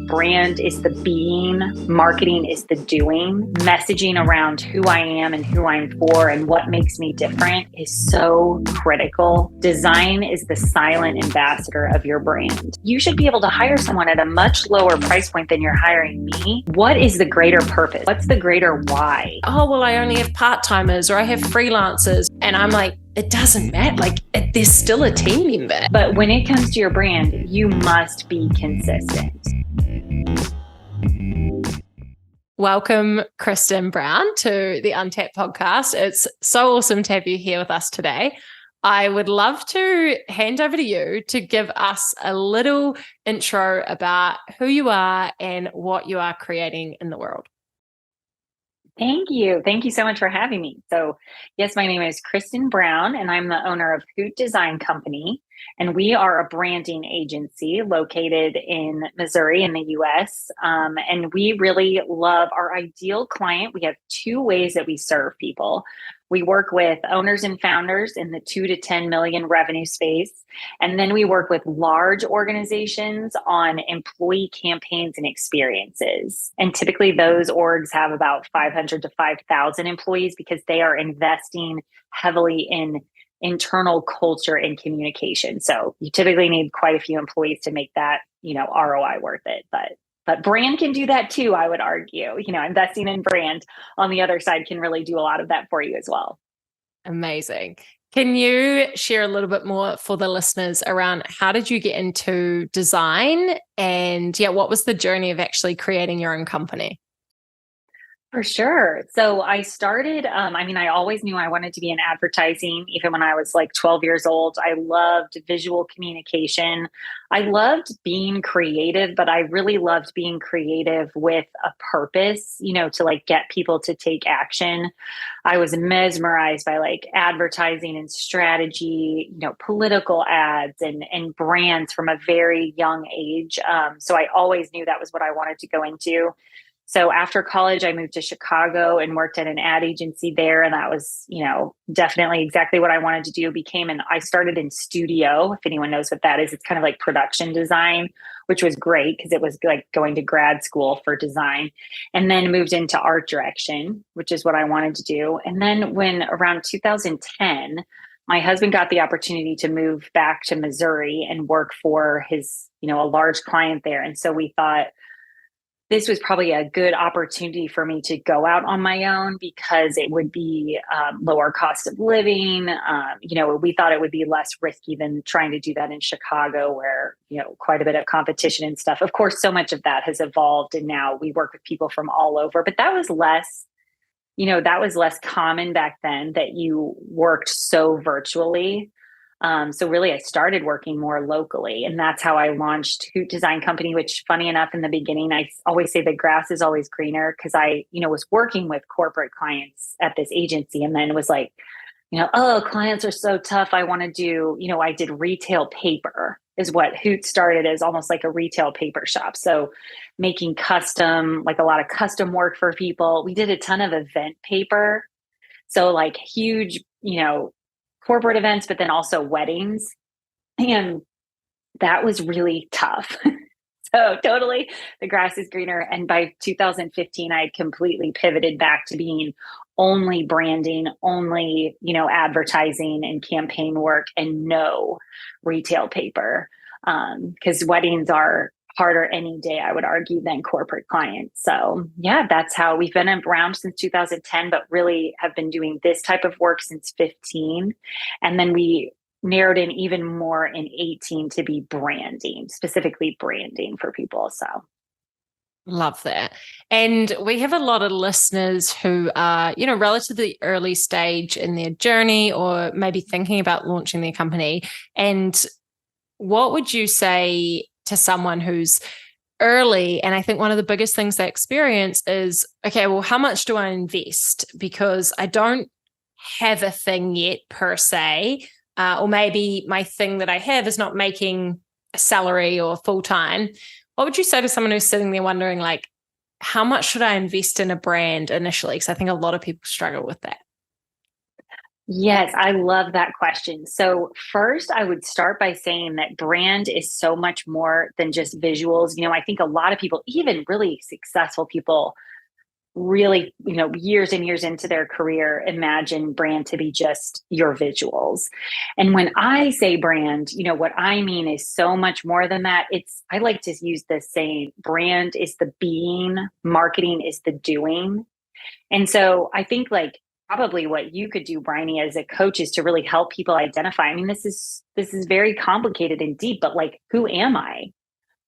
Brand is the being, marketing is the doing. Messaging around who I am and who I'm for and what makes me different is so critical. Design is the silent ambassador of your brand. You should be able to hire someone at a much lower price point than you're hiring me. What is the greater purpose? What's the greater why? Oh, well, I only have part-timers or I have freelancers. And I'm like, it doesn't matter. There's still a team member. But when it comes to your brand, you must be consistent. Welcome, Kristen Brown, to the Untapped podcast. It's so awesome to have you here with us today. I would love to hand over to you to give us a little intro about who you are and what you are creating in the world. Thank you. Thank you so much for having me. So, yes, my name is Kristen Brown, and I'm the owner of Hoot Design Company. And we are a branding agency located in Missouri in the US. And we really love our ideal client. We have two ways that we serve people. We work with owners and founders in the 2 to 10 million revenue space. And then we work with large organizations on employee campaigns and experiences. And typically those orgs have about 500 to 5,000 employees because they are investing heavily in internal culture and communication. So you typically need quite a few employees to make that, ROI worth it. But brand can do that too, I would argue. Investing in brand on the other side can really do a lot of that for you as well. Amazing. Can you share a little bit more for the listeners around how did you get into design and what was the journey of actually creating your own company? For sure. So I started, I always knew I wanted to be in advertising, even when I was like 12 years old. I loved visual communication. I loved being creative, but I really loved being creative with a purpose, to get people to take action. I was mesmerized by advertising and strategy, political ads and brands from a very young age. So I always knew that was what I wanted to go into. So after college, I moved to Chicago and worked at an ad agency there. And that was, definitely exactly what I wanted to do. I started in studio, if anyone knows what that is. It's kind of like production design, which was great because it was like going to grad school for design, and then moved into art direction, which is what I wanted to do. And then when around 2010, my husband got the opportunity to move back to Missouri and work for his, a large client there. And so we thought, this was probably a good opportunity for me to go out on my own because it would be lower cost of living. We thought it would be less risky than trying to do that in Chicago where, quite a bit of competition and stuff. Of course, so much of that has evolved and now we work with people from all over, but that was less common back then that you worked so virtually. So really I started working more locally, and that's how I launched Hoot Design Company, which funny enough, in the beginning, I always say the grass is always greener because I, was working with corporate clients at this agency and then was like, oh, clients are so tough. I want to do, I did retail paper is what Hoot started as, almost like a retail paper shop. So making custom, a lot of custom work for people. We did a ton of event paper. So huge, corporate events, but then also weddings. And that was really tough. So totally the grass is greener. And by 2015, I had completely pivoted back to being only branding, only, advertising and campaign work and no retail paper. Because weddings are harder any day, I would argue, than corporate clients. So that's how we've been around since 2010, but really have been doing this type of work since 15. And then we narrowed in even more in 18 to be branding, specifically branding for people. So love that. And we have a lot of listeners who are, relatively early stage in their journey or maybe thinking about launching their company. And what would you say to someone who's early? And I think one of the biggest things they experience is, okay, well, how much do I invest? Because I don't have a thing yet per se, or maybe my thing that I have is not making a salary or full-time. What would you say to someone who's sitting there wondering, how much should I invest in a brand initially? Because I think a lot of people struggle with that. Yes, I love that question. So, first, I would start by saying that brand is so much more than just visuals. I think a lot of people, even really successful people, really, years and years into their career, imagine brand to be just your visuals. And when I say brand, what I mean is so much more than that. I like to use the saying brand is the being, marketing is the doing. And so I think like probably what you could do, Bryony, as a coach is to really help people identify. I mean, this is very complicated and deep, but like, who am I?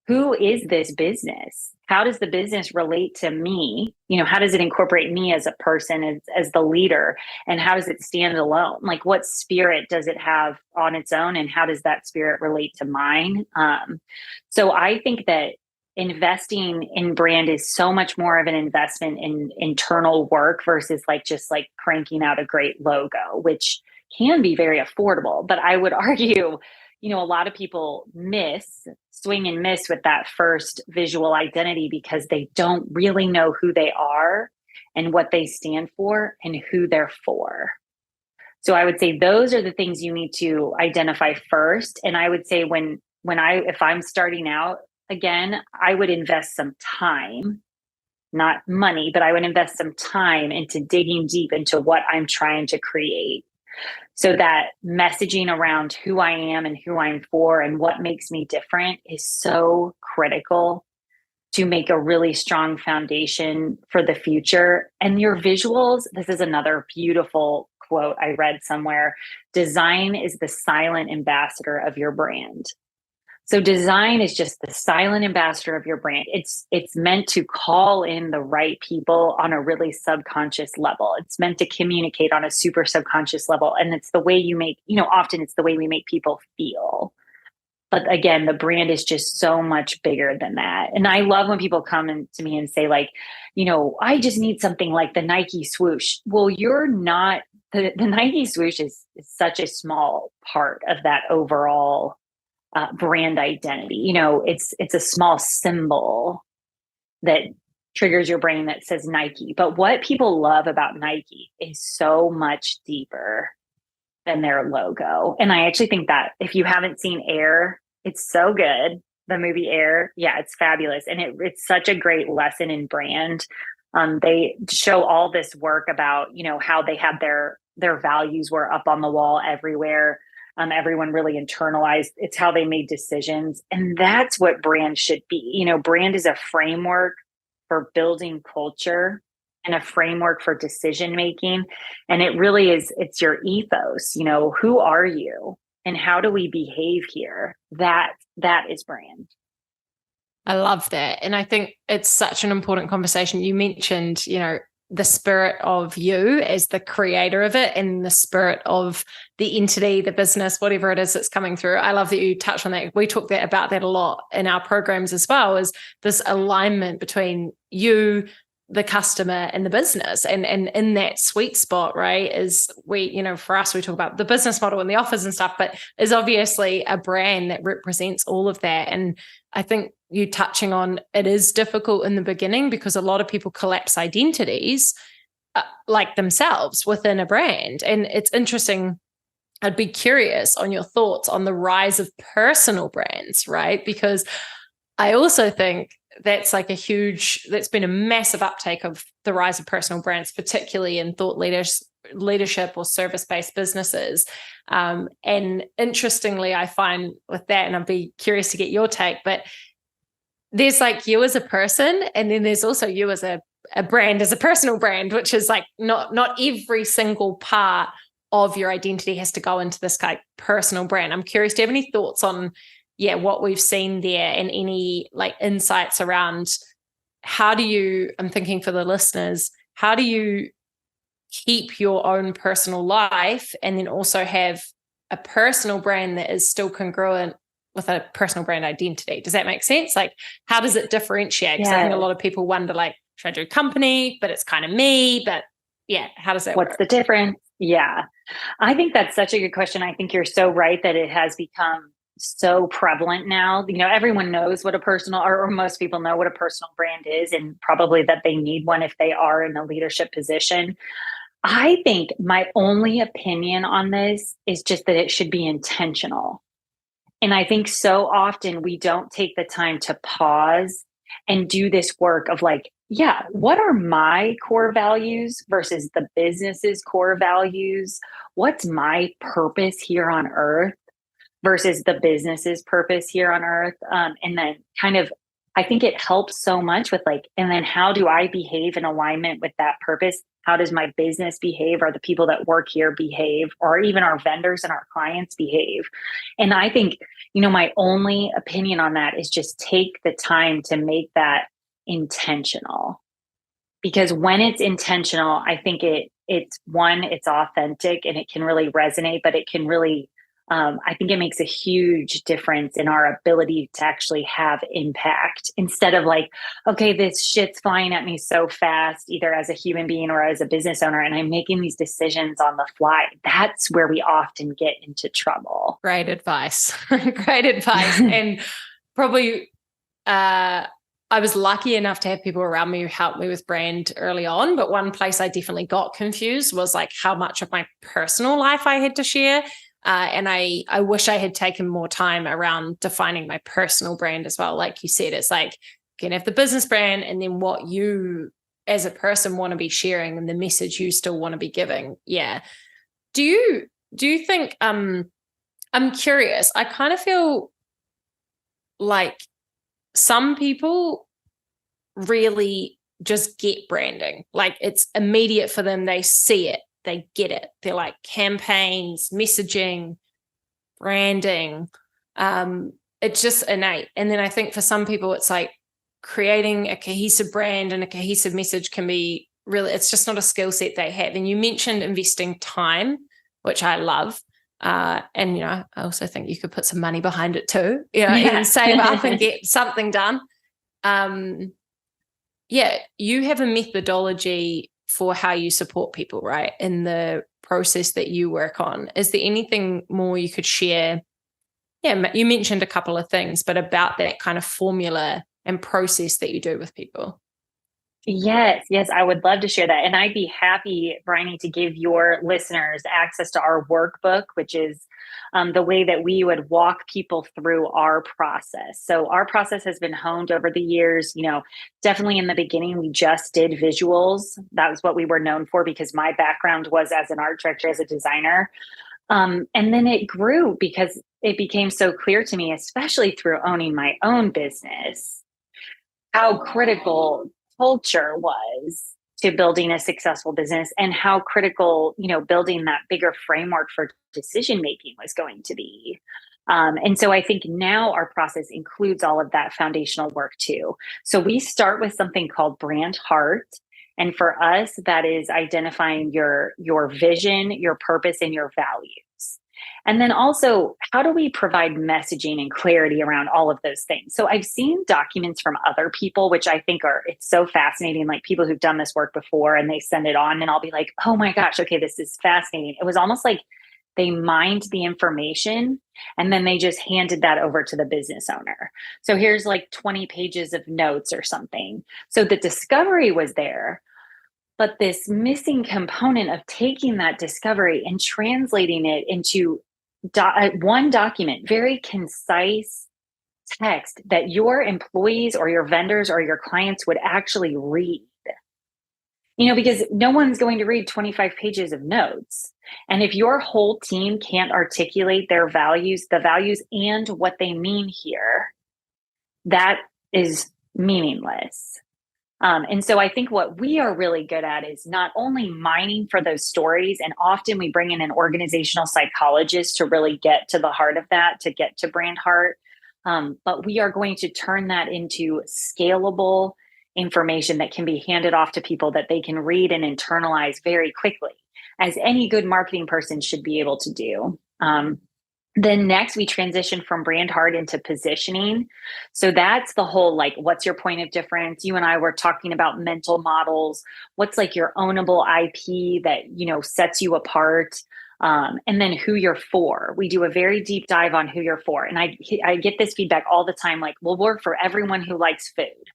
Who is this business? How does the business relate to me? How does it incorporate me as a person, as the leader? And how does it stand alone? Like, what spirit does it have on its own? And how does that spirit relate to mine? So I think that investing in brand is so much more of an investment in internal work versus like just like cranking out a great logo, which can be very affordable. But I would argue, a lot of people swing and miss with that first visual identity because they don't really know who they are and what they stand for and who they're for. So I would say those are the things you need to identify first. And I would say if I'm starting out again, I would invest some time, not money, but I would invest some time into digging deep into what I'm trying to create. So that messaging around who I am and who I'm for and what makes me different is so critical to make a really strong foundation for the future. And your visuals, this is another beautiful quote I read somewhere. Design is the silent ambassador of your brand. So design is just the silent ambassador of your brand. It's meant to call in the right people on a really subconscious level. It's meant to communicate on a super subconscious level. And it's the way often it's the way we make people feel. But again, the brand is just so much bigger than that. And I love when people come to me and say like, I just need something like the Nike swoosh. Well, you're not, the Nike swoosh is such a small part of that overall brand identity. It's a small symbol that triggers your brain that says Nike. But what people love about Nike is so much deeper than their logo. And I actually think that if you haven't seen Air, it's so good. The movie Air, yeah, it's fabulous. And it's such a great lesson in brand. They show all this work about, how they had their values were up on the wall everywhere. Everyone really internalized. It's how they made decisions. And that's what brand should be. Brand is a framework for building culture and a framework for decision making. And it really is, it's your ethos. Who are you and how do we behave here? That is brand. I love that. And I think it's such an important conversation. You mentioned, the spirit of you as the creator of it and the spirit of the entity, the business, whatever it is that's coming through. I love that you touched on that. We talk about that a lot in our programs as well, is this alignment between you, the customer, and the business. And in that sweet spot, right, is for us, we talk about the business model and the offers and stuff, but is obviously a brand that represents all of that. And I think you touching on it is difficult in the beginning because a lot of people collapse identities like themselves within a brand. And it's interesting. I'd be curious on your thoughts on the rise of personal brands, right? Because I also think that's been a massive uptake of the rise of personal brands, particularly in thought leadership or service-based businesses. And interestingly, I find with that, and I'd be curious to get your take, but there's like you as a person, and then there's also you as a brand, as a personal brand, which is like not every single part of your identity has to go into this kind of personal brand. I'm curious, do you have any thoughts on what we've seen there and any like insights around I'm thinking for the listeners, how do you keep your own personal life and then also have a personal brand that is still congruent with a personal brand identity? Does that make sense? Like, how does it differentiate? Because I think a lot of people wonder, like, should I do a company, but it's kind of me, but how does that work? What's the difference? Yeah, I think that's such a good question. I think you're so right that it has become so prevalent now. Everyone knows what a personal, or most people know what a personal brand is, and probably that they need one if they are in a leadership position. I think my only opinion on this is just that it should be intentional. And I think so often we don't take the time to pause and do this work of like, yeah, what are my core values versus the business's core values? What's my purpose here on earth versus the business's purpose here on earth? And then kind of, I think it helps so much with like, and then how do I behave in alignment with that purpose? How does my business behave? Or the people that work here behave? Or even our vendors and our clients behave? And I think, my only opinion on that is just take the time to make that intentional. Because when it's intentional, I think it's authentic and it can really resonate, but it can really, I think it makes a huge difference in our ability to actually have impact instead of like, okay, this shit's flying at me so fast, either as a human being or as a business owner, and I'm making these decisions on the fly. That's where we often get into trouble. Great advice. Great advice. And probably, I was lucky enough to have people around me who helped me with brand early on. But one place I definitely got confused was like how much of my personal life I had to share. And I wish I had taken more time around defining my personal brand as well. Like you said, it's like you can have the business brand and then what you as a person want to be sharing and the message you still want to be giving. Yeah. Do you think, I'm curious, I kind of feel like some people really just get branding. Like it's immediate for them. They see it. They get it. They're like campaigns, messaging, branding. It's just innate. And then I think for some people, it's like creating a cohesive brand and a cohesive message can be really, it's just not a skill set they have. And you mentioned investing time, which I love. And, I also think you could put some money behind it too, and save up and get something done. You have a methodology for how you support people, right? In the process that you work on. Is there anything more you could share? Yeah, you mentioned a couple of things, but about that kind of formula and process that you do with people. Yes, I would love to share that. And I'd be happy, Bryony, to give your listeners access to our workbook, which is the way that we would walk people through our process. So our process has been honed over the years. Definitely in the beginning, we just did visuals. That was what we were known for because my background was as an art director, as a designer. And then it grew because it became so clear to me, especially through owning my own business, how critical culture was to building a successful business and how critical, building that bigger framework for decision making was going to be. And so I think now our process includes all of that foundational work too. So we start with something called brand heart. And for us, that is identifying your vision, your purpose, and your values. And then also, how do we provide messaging and clarity around all of those things? So I've seen documents from other people, which I think it's so fascinating, like people who've done this work before and they send it on and I'll be like, oh my gosh, okay, this is fascinating. It was almost like they mined the information and then they just handed that over to the business owner. So here's like 20 pages of notes or something. So the discovery was there, but this missing component of taking that discovery and translating it into one document, very concise text that your employees or your vendors or your clients would actually read. Because no one's going to read 25 pages of notes. And if your whole team can't articulate their values, the values and what they mean here, that is meaningless. And so I think what we are really good at is not only mining for those stories, and often we bring in an organizational psychologist to really get to the heart of that, to get to brand heart. But we are going to turn that into scalable information that can be handed off to people that they can read and internalize very quickly, as any good marketing person should be able to do. Then next, we transition from brand heart into positioning. So that's the whole, like, what's your point of difference? You and I were talking about mental models. What's like your ownable IP that, sets you apart? And then who you're for. We do a very deep dive on who you're for. And I get this feedback all the time, like, we'll work for everyone who likes food,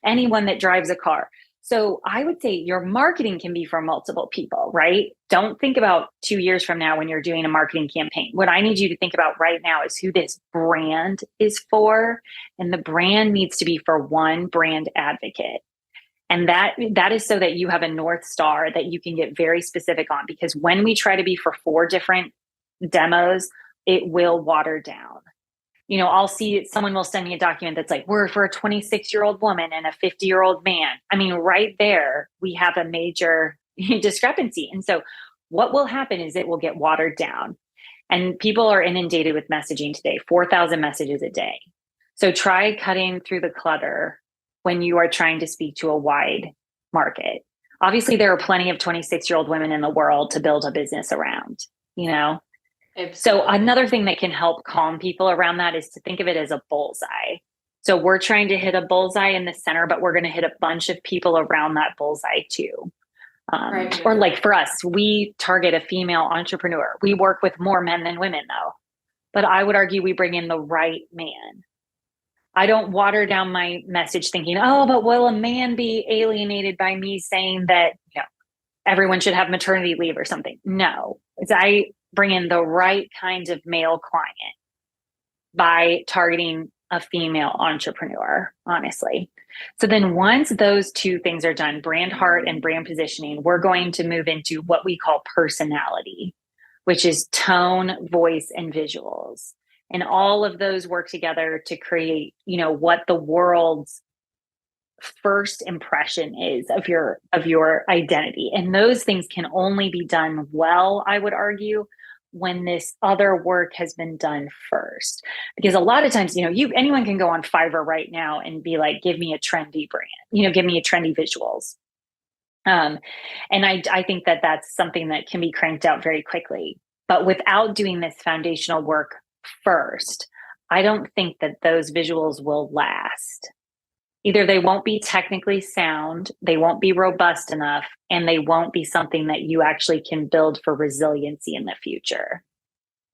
anyone that drives a car. So I would say your marketing can be for multiple people, right? Don't think about 2 years from now when you're doing a marketing campaign. What I need you to think about right now is who this brand is for. And the brand needs to be for one brand advocate. And that is so that you have a North Star that you can get very specific on. Because when we try to be for four different demos, it will water down. I'll see someone will send me a document that's like, we're for a 26-year-old woman and a 50-year-old man. I mean, right there, we have a major discrepancy. And so what will happen is it will get watered down. And people are inundated with messaging today, 4,000 messages a day. So try cutting through the clutter when you are trying to speak to a wide market. Obviously, there are plenty of 26-year-old women in the world to build a business around, Absolutely. So another thing that can help calm people around that is to think of it as a bullseye. So we're trying to hit a bullseye in the center, but we're going to hit a bunch of people around that bullseye too. Right. Or like for us, we target a female entrepreneur. We work with more men than women though. But I would argue we bring in the right man. I don't water down my message thinking, oh, but will a man be alienated by me saying that everyone should have maternity leave or something? No, I bring in the right kind of male client by targeting a female entrepreneur, honestly. So then once those two things are done, brand heart and brand positioning, we're going to move into what we call personality, which is tone, voice, and visuals. And all of those work together to create, what the world's first impression is of your identity. And those things can only be done well, I would argue, when this other work has been done first. Because a lot of times, anyone can go on Fiverr right now and be like, give me a trendy brand, give me a trendy visuals. And I think that that's something that can be cranked out very quickly. But without doing this foundational work first, I don't think that those visuals will last. Either they won't be technically sound, they won't be robust enough, and they won't be something that you actually can build for resiliency in the future.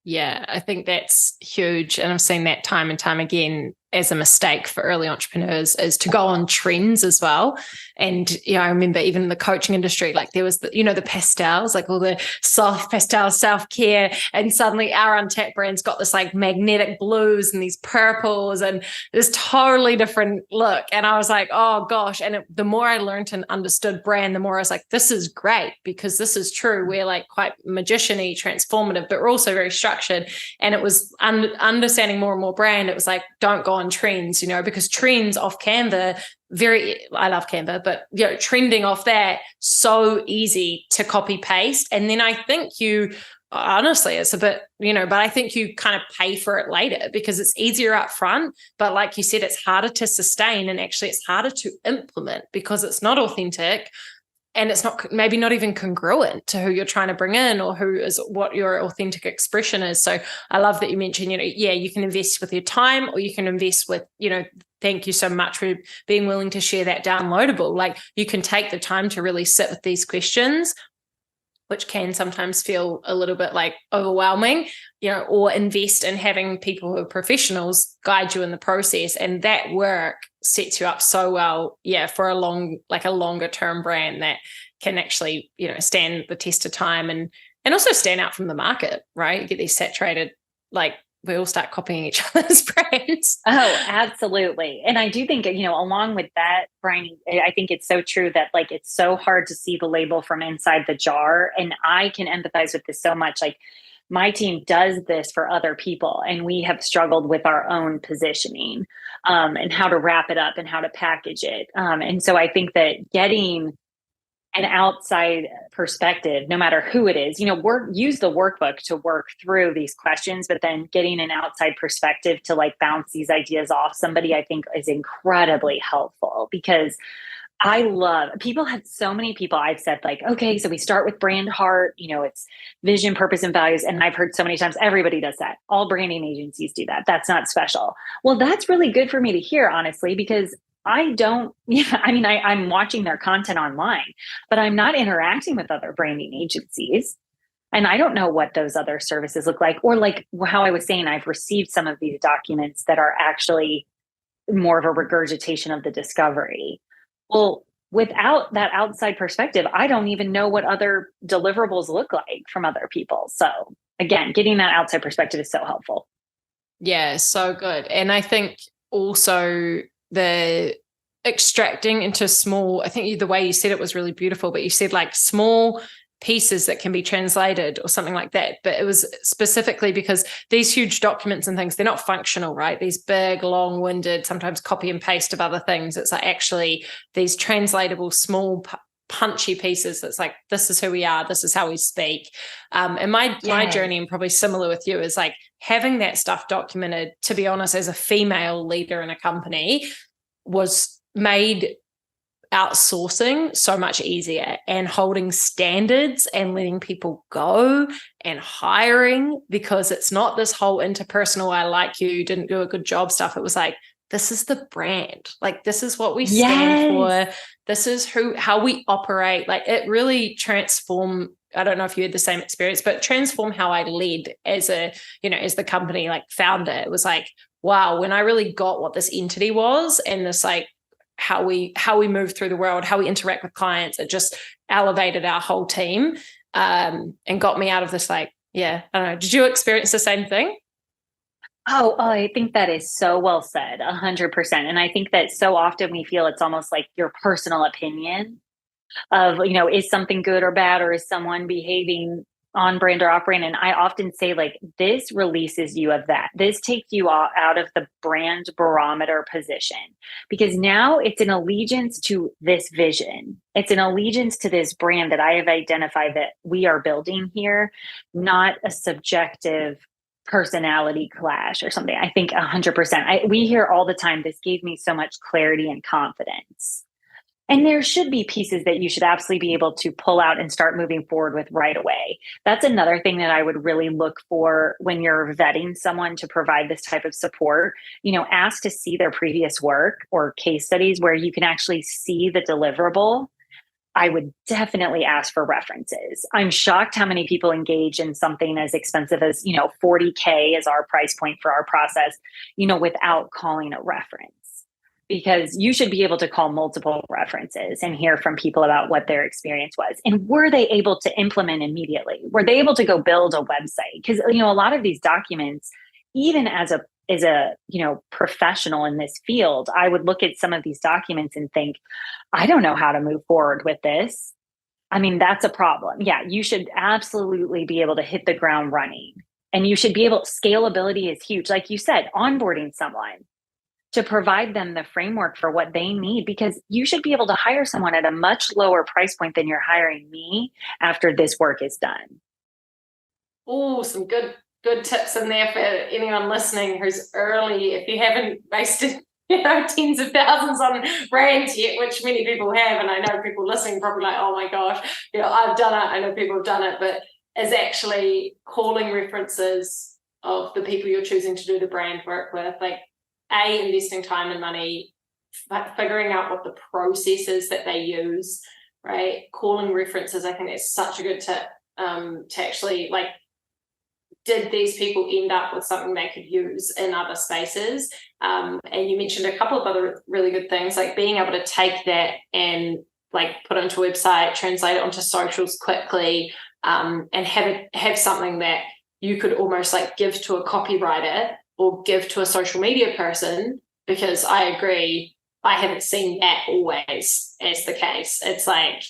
Yeah, I think that's huge. And I've seen that time and time again as a mistake for early entrepreneurs is to go on trends as well. And, I remember even in the coaching industry, like there was the pastels, like all the soft pastel self-care. And suddenly our Untapped brand's got this like magnetic blues and these purples and this totally different look. And I was like, oh gosh. And the more I learned and understood brand, the more I was like, this is great because this is true. We're like quite magician-y, transformative, but we're also very structured. And it was understanding more and more brand. It was like, don't go on trends, because trends off Canva, I love Canva, but trending off that, so easy to copy paste. And then I think honestly, it's a bit, but I think you kind of pay for it later because it's easier up front. But like you said, it's harder to sustain and actually it's harder to implement because it's not authentic. And it's maybe not even congruent to who you're trying to bring in or what your authentic expression is. So I love that you mentioned, you can invest with your time or you can invest with, thank you so much for being willing to share that downloadable. Like you can take the time to really sit with these questions, which can sometimes feel a little bit like overwhelming, or invest in having people who are professionals guide you in the process. And that work sets you up so well, for a longer term brand that can actually, stand the test of time and also stand out from the market, right? You get these saturated, like we all start copying each other's brands. Oh, absolutely. And I do think, along with that, Brian, I think it's so true that like, it's so hard to see the label from inside the jar. And I can empathize with this so much. Like my team does this for other people and we have struggled with our own positioning and how to wrap it up and how to package it. And so I think that getting an outside perspective, no matter who it is, use the workbook to work through these questions, but then getting an outside perspective to like bounce these ideas off somebody, I think is incredibly helpful because so many people I've said like, okay, so we start with brand heart, it's vision, purpose, and values. And I've heard so many times, everybody does that. All branding agencies do that. That's not special. Well, that's really good for me to hear, honestly, because I'm watching their content online, but I'm not interacting with other branding agencies. And I don't know what those other services look like, or like how I was saying, I've received some of these documents that are actually more of a regurgitation of the discovery. Well, without that outside perspective, I don't even know what other deliverables look like from other people. So again, getting that outside perspective is so helpful. Yeah, so good. And I think also the extracting into small, I think the way you said it was really beautiful, but you said like small pieces that can be translated or something like that. But it was specifically because these huge documents and things, they're not functional, right? These big, long-winded, sometimes copy and paste of other things. It's like actually these translatable small punchy pieces that's like, this is who we are, this is how we speak. And my journey, and probably similar with you, is like having that stuff documented, to be honest, as a female leader in a company, was made outsourcing so much easier, and holding standards and letting people go and hiring, because it's not this whole interpersonal, I like you, didn't do a good job stuff. It was like, this is the brand. Like, this is what we stand for. This is how we operate. Like, it really transformed. I don't know if you had the same experience, but transform how I led as as the company like founder. It was like, wow, when I really got what this entity was, and this like how we move through the world, how we interact with clients, it just elevated our whole team, and got me out of this like, I don't know. Did you experience the same thing? Oh, I think that is so well said, 100%. And I think that so often we feel it's almost like your personal opinion of, is something good or bad, or is someone behaving on brand or off brand? And I often say, like, this releases you of that. This takes you out of the brand barometer position, because now it's an allegiance to this vision. It's an allegiance to this brand that I have identified that we are building here, not a subjective personality clash or something. I think 100%. We hear all the time, this gave me so much clarity and confidence. And there should be pieces that you should absolutely be able to pull out and start moving forward with right away. That's another thing that I would really look for when you're vetting someone to provide this type of support. Ask to see their previous work or case studies where you can actually see the deliverable. I would definitely ask for references. I'm shocked how many people engage in something as expensive as, $40K is our price point for our process, without calling a reference. Because you should be able to call multiple references and hear from people about what their experience was. And were they able to implement immediately? Were they able to go build a website? Because, a lot of these documents, even as a professional in this field, I would look at some of these documents and think, I don't know how to move forward with this. I mean, that's a problem. Yeah, you should absolutely be able to hit the ground running. And you should be able, scalability is huge. Like you said, onboarding someone to provide them the framework for what they need, because you should be able to hire someone at a much lower price point than you're hiring me after this work is done. Oh, some good tips in there for anyone listening who's early. If you haven't wasted tens of thousands on brands yet, which many people have, and I know people listening probably like, oh my gosh, I've done it, I know people have done it, but is actually calling references of the people you're choosing to do the brand work with, like investing time and money, figuring out what the process is that they use, right? Calling references, I think that's such a good tip, to actually like, did these people end up with something they could use in other spaces? And you mentioned a couple of other really good things, like being able to take that and like put it into a website, translate it onto socials quickly, and have something that you could almost like give to a copywriter or give to a social media person, because I agree, I haven't seen that always as the case. It's like,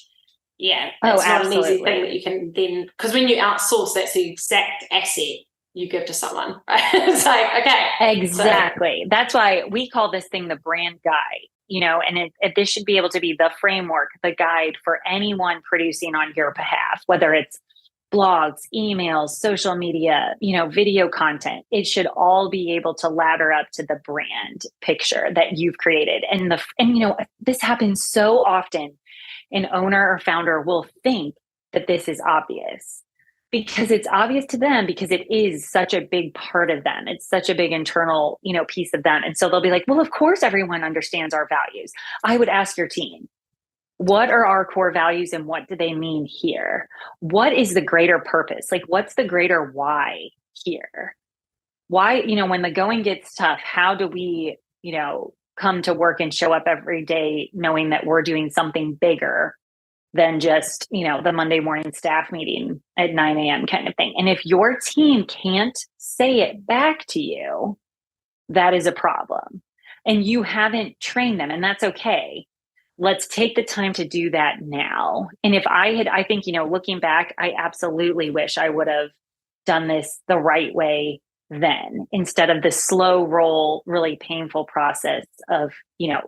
it's not an easy thing that you can then, because when you outsource, that's the exact asset you give to someone, right? It's like, okay. Exactly. So, that's why we call this thing the brand guide, and this should be able to be the framework, the guide for anyone producing on your behalf, whether it's blogs, emails, social media, video content. It should all be able to ladder up to the brand picture that you've created. And this happens so often. An owner or founder will think that this is obvious, because it's obvious to them, because it is such a big part of them. It's such a big internal, piece of them. And so they'll be like, well, of course, everyone understands our values. I would ask your team, what are our core values and what do they mean here? What is the greater purpose? Like, what's the greater why here? Why, when the going gets tough, how do we, come to work and show up every day knowing that we're doing something bigger than just, the Monday morning staff meeting at 9 a.m. kind of thing. And if your team can't say it back to you, that is a problem. And you haven't trained them, and that's okay. Let's take the time to do that now. And if I think, looking back, I absolutely wish I would have done this the right way then, instead of the slow roll, really painful process of,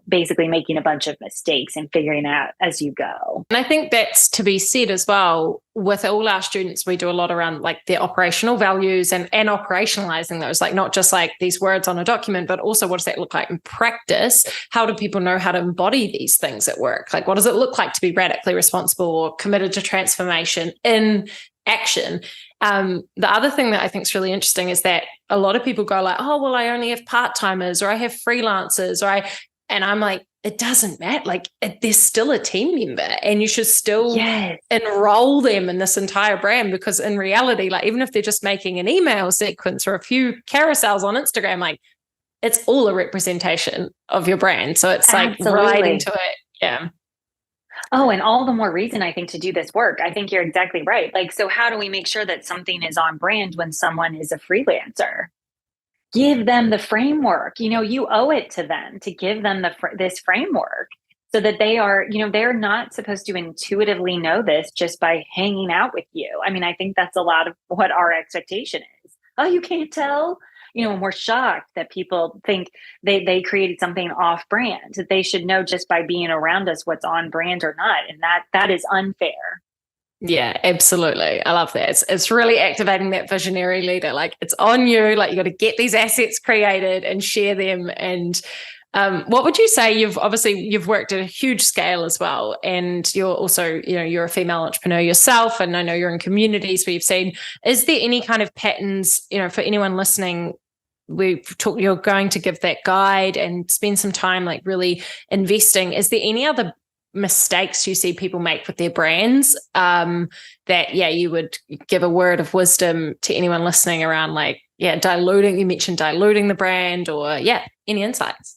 basically making a bunch of mistakes and figuring out as you go. And I think that's to be said as well. With all our students, we do a lot around like their operational values and operationalizing those, like not just like these words on a document, but also what does that look like in practice? How do people know how to embody these things at work? Like, what does it look like to be radically responsible or committed to transformation in action? The other thing that I think is really interesting is that a lot of people go like, oh, well, I only have part-timers, or I have freelancers, and I'm like, it doesn't matter. Like, they're still a team member, and you should still enroll them in this entire brand, because in reality, like, even if they're just making an email sequence or a few carousels on Instagram, like, it's all a representation of your brand. So it's like relating to it. Yeah. Oh, and all the more reason, I think, to do this work. I think you're exactly right. Like, so how do we make sure that something is on brand when someone is a freelancer? Give them the framework. You owe it to them to give them this framework, so that they are, they're not supposed to intuitively know this just by hanging out with you. I mean, I think that's a lot of what our expectation is. Oh, you can't tell? And we're shocked that people think they created something off brand, that they should know just by being around us what's on brand or not. And that is unfair. Yeah, absolutely. I love that. It's really activating that visionary leader. Like, it's on you. Like, you got to get these assets created and share them. And what would you say? You've worked at a huge scale as well, and you're also, you're a female entrepreneur yourself, and I know you're in communities where you've seen. Is there any kind of patterns, for anyone listening? You're going to give that guide and spend some time like really investing. Is there any other mistakes you see people make with their brands that you would give a word of wisdom to anyone listening around, like, diluting? You mentioned diluting the brand, or any insights?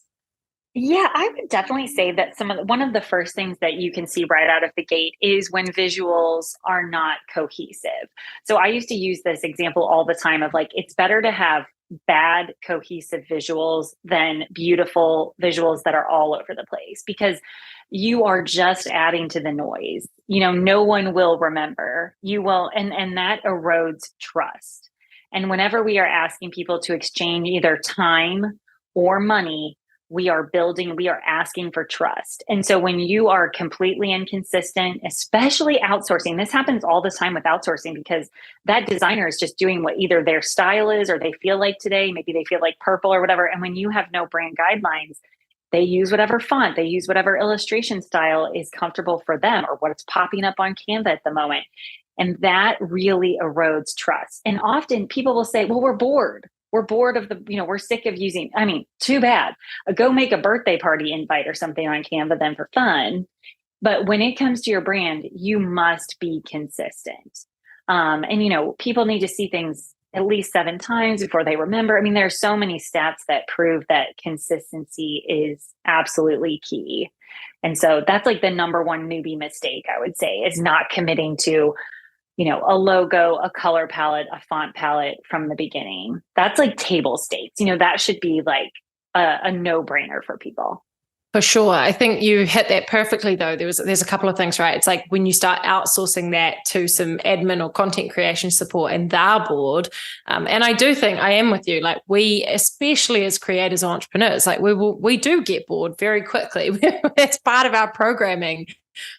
Yeah, I would definitely say that one of the first things that you can see right out of the gate is when visuals are not cohesive. So I used to use this example all the time of like, it's better to have bad cohesive visuals than beautiful visuals that are all over the place, because you are just adding to the noise. No one will remember. You will, and that erodes trust. And whenever we are asking people to exchange either time or money, we are asking for trust. And so when you are completely inconsistent, especially outsourcing, this happens all the time with outsourcing, because that designer is just doing what either their style is or they feel like today. Maybe they feel like purple or whatever. And when you have no brand guidelines, they use whatever font, they use whatever illustration style is comfortable for them, or what's popping up on Canva at the moment. And that really erodes trust. And often people will say, well, we're bored. We're bored of we're sick of using, too bad. Go make a birthday party invite or something on Canva then for fun. But when it comes to your brand, you must be consistent. And people need to see things at least 7 times before they remember. There are so many stats that prove that consistency is absolutely key. And so that's like the number one newbie mistake, I would say, is not committing to a logo, a color palette, a font palette from the beginning. That's like table stakes. That should be like a no-brainer for people. For sure. I think you hit that perfectly, though. There's a couple of things, right? It's like when you start outsourcing that to some admin or content creation support and they're bored. And I do think I am with you. Like, we, especially as creators or entrepreneurs, like we do get bored very quickly. It's part of our programming.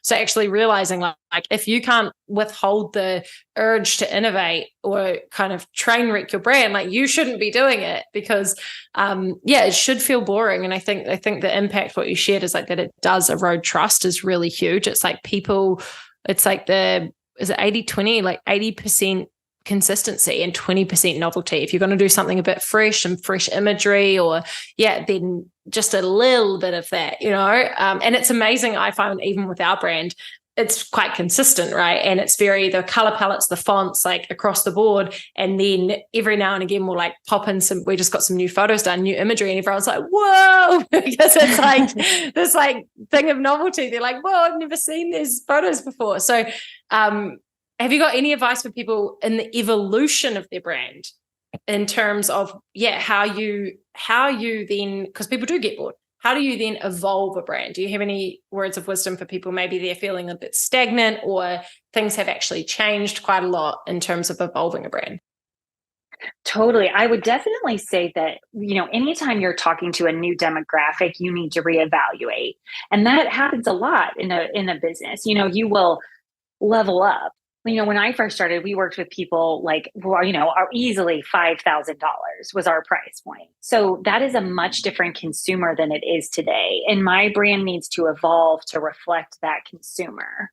So actually realizing like if you can't withhold the urge to innovate or kind of train wreck your brand, like, you shouldn't be doing it, because it should feel boring. And I think the impact what you shared is like that it does erode trust is really huge. It's like it's like is it 80-20, like 80% consistency and 20% novelty. If you're going to do something a bit fresh and fresh imagery, or then just a little bit of that, and it's amazing. I find even with our brand, it's quite consistent, right? And it's the color palettes, the fonts, like across the board. And then every now and again we'll like pop in we just got some new photos done, new imagery, and everyone's like, whoa, because it's like this like thing of novelty. They're like, whoa, I've never seen these photos before. So have you got any advice for people in the evolution of their brand in terms of, how you then, because people do get bored, how do you then evolve a brand? Do you have any words of wisdom for people? Maybe they're feeling a bit stagnant or things have actually changed quite a lot in terms of evolving a brand. Totally. I would definitely say that, anytime you're talking to a new demographic, you need to reevaluate. And that happens a lot in a business. You will level up. When I first started, we worked with people like, are easily $5,000 was our price point. So that is a much different consumer than it is today. And my brand needs to evolve to reflect that consumer.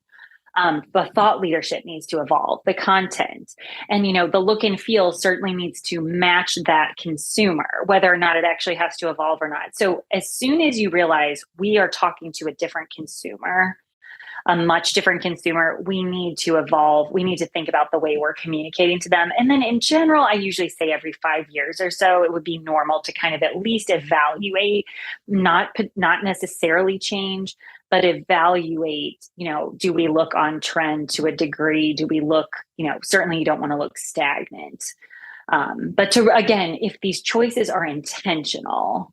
The thought leadership needs to evolve, the content, and, the look and feel certainly needs to match that consumer, whether or not it actually has to evolve or not. So as soon as you realize we are talking to a different consumer, a much different consumer, we need to evolve. We need to think about the way we're communicating to them. And then in general, I usually say every 5 years or so, it would be normal to kind of at least evaluate, not necessarily change, but evaluate, do we look on trend to a degree? Do we look, certainly you don't want to look stagnant. But again, if these choices are intentional,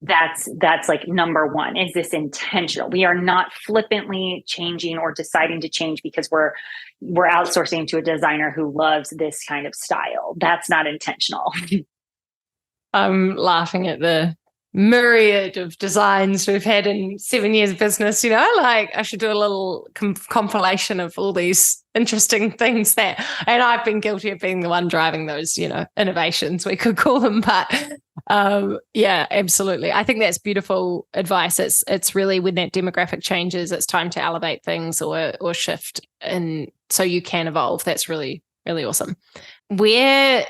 that's like number one. Is this intentional? We are not flippantly changing or deciding to change because we're outsourcing to a designer who loves this kind of style. That's not intentional. I'm laughing at the myriad of designs we've had in 7 years of business. I should do a little compilation of all these interesting things and I've been guilty of being the one driving those, innovations, we could call them. But absolutely. I think that's beautiful advice. It's really when that demographic changes, it's time to elevate things or shift, and so you can evolve. That's really, really awesome. Where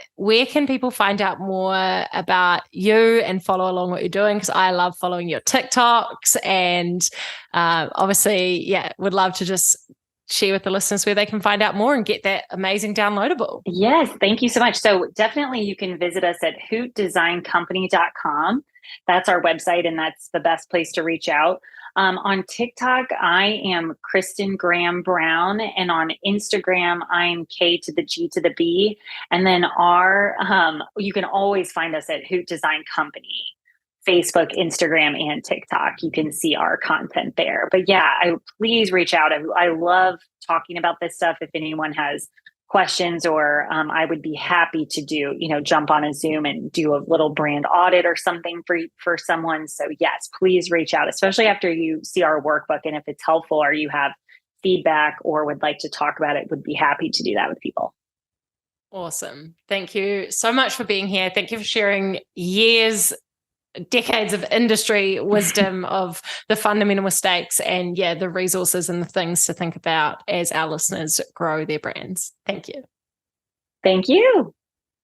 can people find out more about you and follow along what you're doing? Because I love following your TikToks, and obviously, would love to just share with the listeners where they can find out more and get that amazing downloadable. Yes, thank you so much. So definitely you can visit us at hootdesigncompany.com. That's our website, and that's the best place to reach out. On TikTok, I am Kristen Brown, and on Instagram, I'm K to the G to the B. And then you can always find us at Hoot Design Company, Facebook, Instagram, and TikTok. You can see our content there. But please reach out. I love talking about this stuff. If anyone has questions, or I would be happy to jump on a Zoom and do a little brand audit or something for someone. So yes, please reach out, especially after you see our workbook. And if it's helpful or you have feedback or would like to talk about it, would be happy to do that with people. Awesome. Thank you so much for being here. Thank you for sharing decades of industry wisdom of the fundamental mistakes and the resources and the things to think about as our listeners grow their brands. Thank you. Thank you.